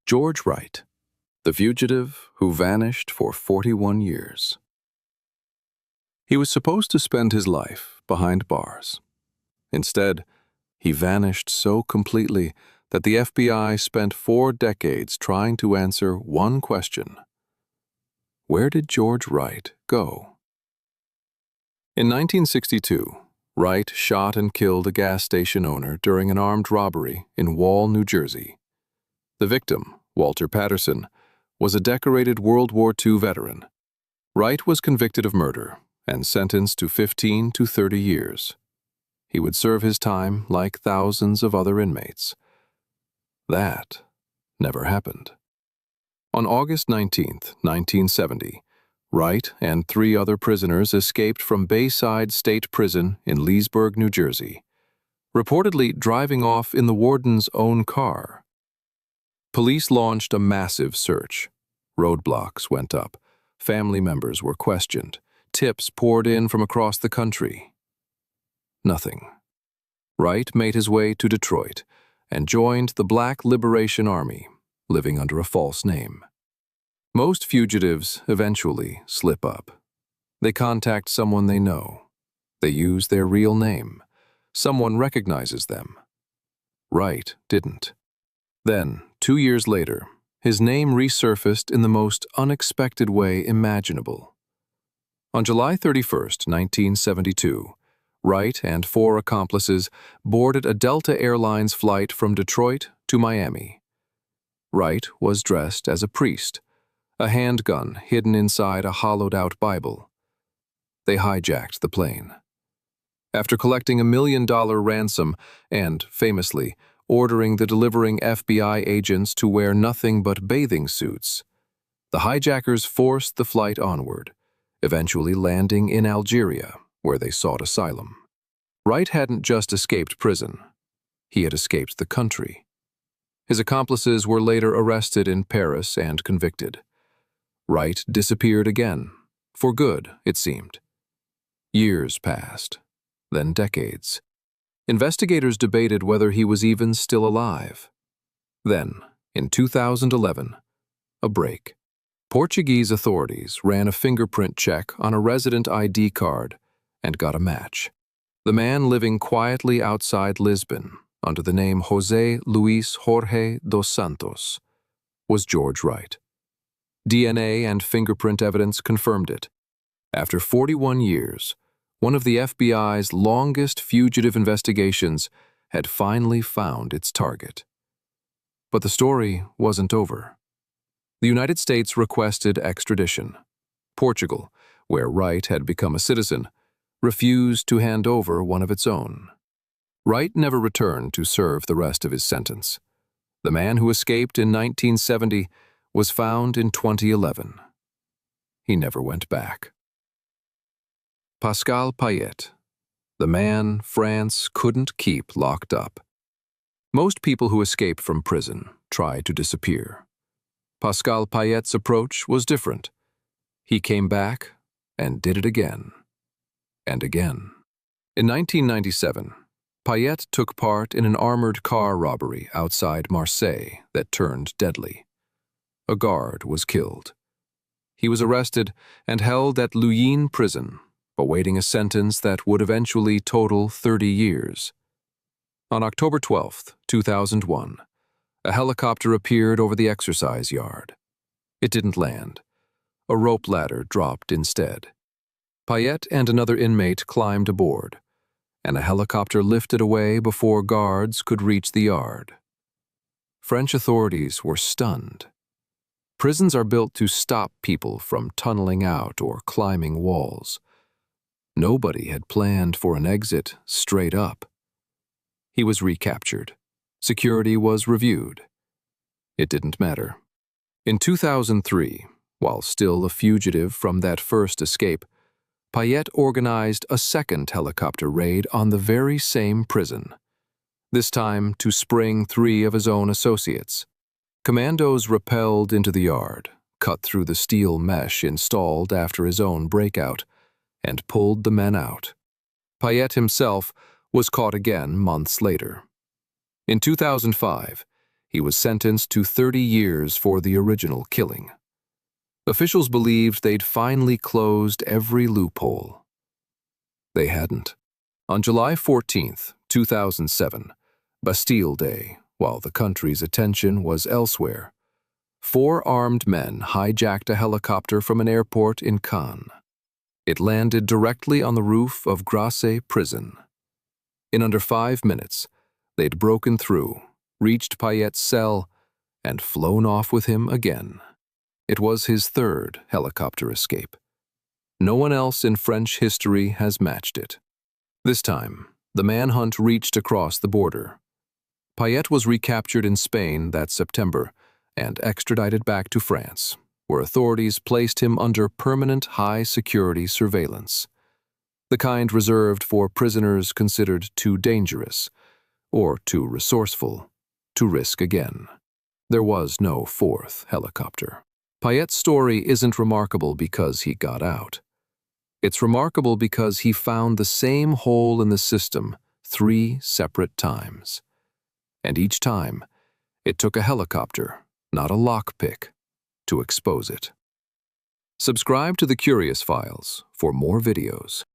George Wright, the fugitive who vanished for 41 years. He was supposed to spend his life behind bars. Instead, he vanished so completely that the FBI spent 4 decades trying to answer one question: where did George Wright go? In 1962, Wright shot and killed a gas station owner during an armed robbery in Wall, New Jersey. The victim, Walter Patterson, was a decorated World War II veteran. Wright was convicted of murder and sentenced to 15 to 30 years. He would serve his time like thousands of other inmates. That never happened. On August 19, 1970, Wright and 3 other prisoners escaped from Bayside State Prison in Leesburg, New Jersey, reportedly driving off in the warden's own car. Police launched a massive search. Roadblocks went up. Family members were questioned. Tips poured in from across the country. Nothing. Wright made his way to Detroit and joined the Black Liberation Army, living under a false name. Most fugitives eventually slip up. They contact someone they know. They use their real name. Someone recognizes them. Wright didn't. Then, 2 years later, his name resurfaced in the most unexpected way imaginable. On July 31, 1972, Wright and 4 accomplices boarded a Delta Airlines flight from Detroit to Miami. Wright was dressed as a priest, a handgun hidden inside a hollowed-out Bible. They hijacked the plane. After collecting $1 million ransom and, famously, ordering the delivering FBI agents to wear nothing but bathing suits, the hijackers forced the flight onward, eventually landing in Algeria, where they sought asylum. Wright hadn't just escaped prison. He had escaped the country. His accomplices were later arrested in Paris and convicted. Wright disappeared again, for good, it seemed. Years passed, then decades. Investigators debated whether he was even still alive. Then, in 2011, a break. Portuguese authorities ran a fingerprint check on a resident ID card and got a match. The man living quietly outside Lisbon under the name José Luis Jorge dos Santos was George Wright. DNA and fingerprint evidence confirmed it. After 41 years, one of the FBI's longest fugitive investigations had finally found its target. But the story wasn't over. The United States requested extradition. Portugal, where Wright had become a citizen, refused to hand over one of its own. Wright never returned to serve the rest of his sentence. The man who escaped in 1970 was found in 2011. He never went back. Pascal Payet, the man France couldn't keep locked up. Most people who escape from prison try to disappear. Pascal Payet's approach was different. He came back and did it again and again. In 1997, Payet took part in an armored car robbery outside Marseille that turned deadly. A guard was killed. He was arrested and held at Luynes prison, awaiting a sentence that would eventually total 30 years. On October 12, 2001, a helicopter appeared over the exercise yard. It didn't land. A rope ladder dropped instead. Payet and another inmate climbed aboard, and a helicopter lifted away before guards could reach the yard. French authorities were stunned. Prisons are built to stop people from tunneling out or climbing walls. Nobody had planned for an exit straight up. He was recaptured. Security was reviewed. It didn't matter. In 2003, while still a fugitive from that first escape, Payet organized a second helicopter raid on the very same prison, this time to spring 3 of his own associates. Commandos rappelled into the yard, cut through the steel mesh installed after his own breakout, and pulled the men out. Payet himself was caught again months later. In 2005, He was sentenced to 30 years for the original killing. Officials believed they'd finally closed every loophole. They hadn't. On July 14, 2007, Bastille Day, while the country's attention was elsewhere, 4 armed men hijacked a helicopter from an airport in Cannes. It landed directly on the roof of Grasse Prison. In under 5 minutes, they'd broken through, reached Payet's cell, and flown off with him again. It was his 3rd helicopter escape. No one else in French history has matched it. This time, the manhunt reached across the border. Payet was recaptured in Spain that September and extradited back to France, where authorities placed him under permanent high-security surveillance, the kind reserved for prisoners considered too dangerous or too resourceful to risk again. There was no 4th helicopter. Payet's story isn't remarkable because he got out. It's remarkable because he found the same hole in the system 3 separate times. And each time, it took a helicopter, not a lockpick, to expose it. Subscribe to the Curious Files for more videos.